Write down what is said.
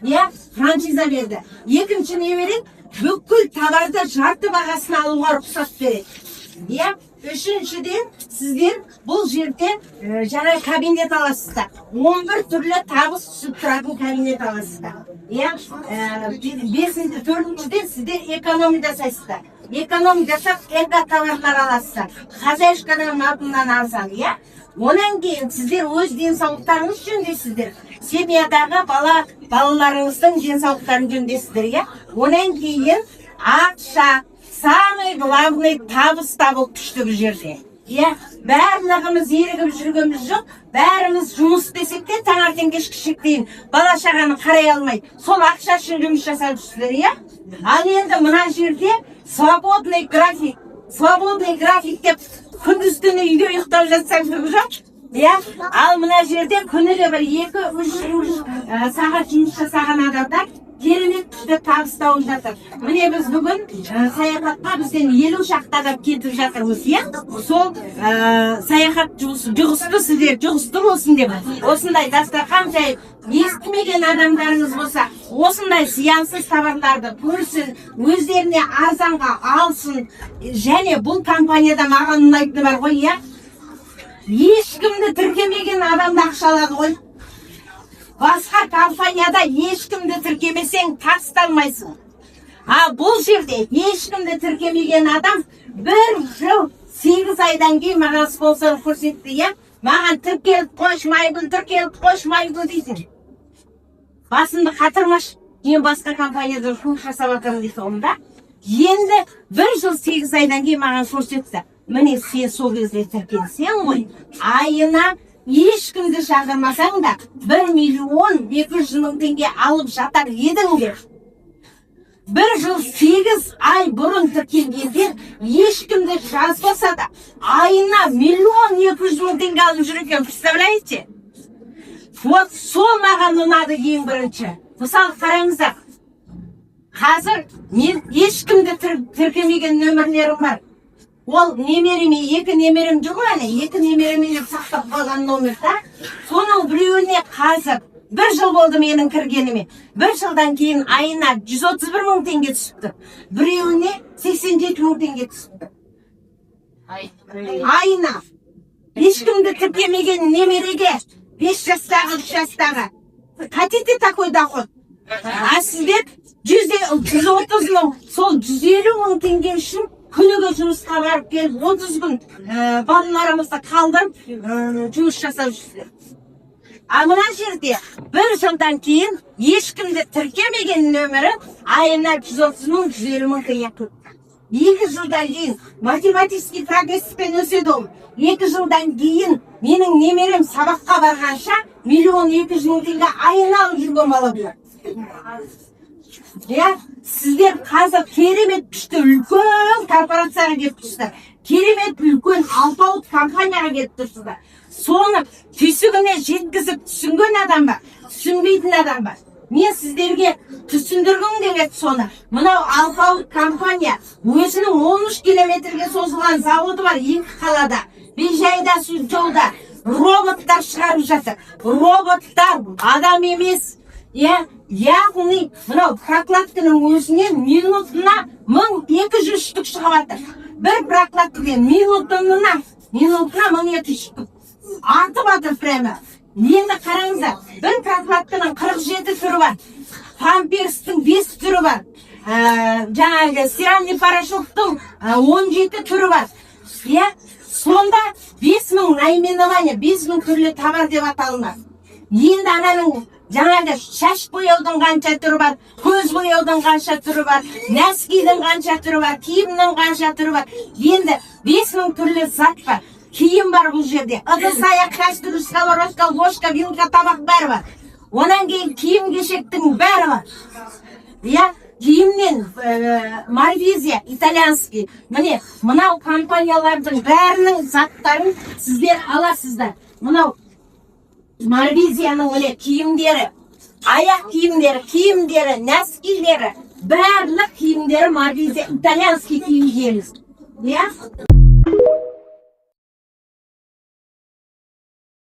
иә, франшиза берді. Екінші не береді? Бүкіл товарды жарты бағасына алуға рұқсат береді. Иә, үшіншіден сіздер бұл жерде жаңа кабинет аласыздар. 11 түрлі табыс түсіп тұратын кабинет аласыздар. Иә, төртіншіден сіздер экономия жасайсыздар. Экономия жасап, эко-товарлар аласыздар. Хозяйкадан атынан арзан, иә. Онан кейін сіздер өз денсаулықтарыңыз жөндейсіздер. Семьядағы балаларыңыздың денсаулықтарын жөндейсіздер, иә. Онан кейін ақша, самый главный табыс табыл күшті бұл жерде. Иә, барлығымыз ерігіп жүргеніміз жоқ, бәріміз жұмыс десек те таңертең кешкі шектейін бала шағаны қарай алмай, сол ақша үшін жұмыс жасап жүрсіздер, иә. Ал енді мына жерде свободный график деп күндіз-түні үйде ұйықтап жатсаңыз жоқ. Иә, ал мына жерде күніге бір 2-3 сағат жұмыс жасаған адамдар керемет күшті табыс тауып жатыр. Міне біз бүгін саяхатқа бізден 50 шақты адам кетіп жатырмыз, иә? Сол саяхат жұғысты сіздер, жұғысты болсын деп. Осындай дастархан жайып, естімеген адамдарыңыз болса, осындай зиянсыз товарларды көрсін, өздеріне арзанға алсын. Және бұл компанияда маған ұнайтыны бар ғой, иә? Ешкімді тіркемеген адамды ақшалады ғой. Басқа компанияда ешкімді тіркемесең тасталмайсың. Бұл жерде ешкімді тіркемеген адам 1 жыл 8 айдан кейін маған спонсор көрсетті, иә? Маған тіркеліп қоймайды дейсің. Басымды қатырмаш, мен басқа компанияда жұмыс жасап жатырмын дейді онда. Енді 1 жыл 8 айдан кейін маған көрсетті. Міне сен сол кезде тіркелсең ғой, айына ешкімді шақырмасаң да 1.200.000 теңге алып жатар едіңдер. 1 жыл 8 ай бұрын тіркелгендер ешкімді жазбаса да айына 1.200.000 теңге алып жүр екен, представляете? Вот сол маған ұнады ең бірінші. Мысалы қараңыздар, қазір мен ешкімді тіркемеген нөмірлерім бар. Ол немереме, 2 немерем жүр ғой, 2 немереме сақтап қалған номерда. Соның біреуіне қазір 1 жыл болды менің кіргеніме. 1 жылдан кейін айына 131.000 теңге түсіпті. Біреуіне 87.000 теңге түсіпті. Айына. Ешкімді тіркемеген немереге 5 жастағы, 3 жастағы. Хотите такой доход? А сіздер 130.000, сол 150.000 теңге үшін күніге жұмысқа барып келіп, 30 күн балаларымызды қалдырып жұмыс жасап жүрсіздер. Мына жерде 1 жылдан кейін ешкімді тіркемеген нөмірі айына 130.000, 150.000 теңге тұрды. 2 жылдан кейін математический прогресспен өседі ол. 2 жылдан кейін менің немерем сабаққа барғанша 1.200.000 теңге айына алып жүрген бала болады. Иә, сіздер қазір керемет күшті үлкен корпорацияға келіп тұрсыздар. Керемет үлкен алпауыт компанияға келіп тұрсыздар. Соны түйсігіне жеткізіп түсінген адам бар, түсінбейтін адам бар. Мен сіздерге түсіндіргім келеді соны. Мынау алпауыт компания өзінің 13 километрге созылған заводы бар 2 қалада. Бейжайда, жолда роботтар шығарып жатыр. Роботтар адам емес. Яғни, мынау прокладканың өзінен минутына 1200 штук шығып жатыр. Бір прокладкадан минутына 1200 штук. Артып жатыр прямо. Енді қараңыздар, бір прокладканың 47 түрі бар. Памперстің 5 түрі бар. Жаңағы стиральный порошоктың 17 түрі бар. Сонда 5000 наименование, 5000 түрлі товар деп аталынады. Енді ананың жаңағы шаш бояудың қанша түрі бар, көз бояудың қанша түрі бар, нәскидің қанша түрі бар, киімнің қанша түрі бар. Енді 5000 түрлі зат бар. Киім бар бұл жерде. Ыдыс, аяқ, кастрюль, сковородка, ложка, вилка, табақ бәрі бар. Онан кейін киім кешектің бәрі бар. Киімнен Марвизия, итальянский. Міне, мынау компаниялардың бәрінің заттарын сіздер аласыздар. Мынау Марвизияның киімдері, аяқ киімдері, нәскилері, барлық киімдері Марвизия, итальянский киім дейміз.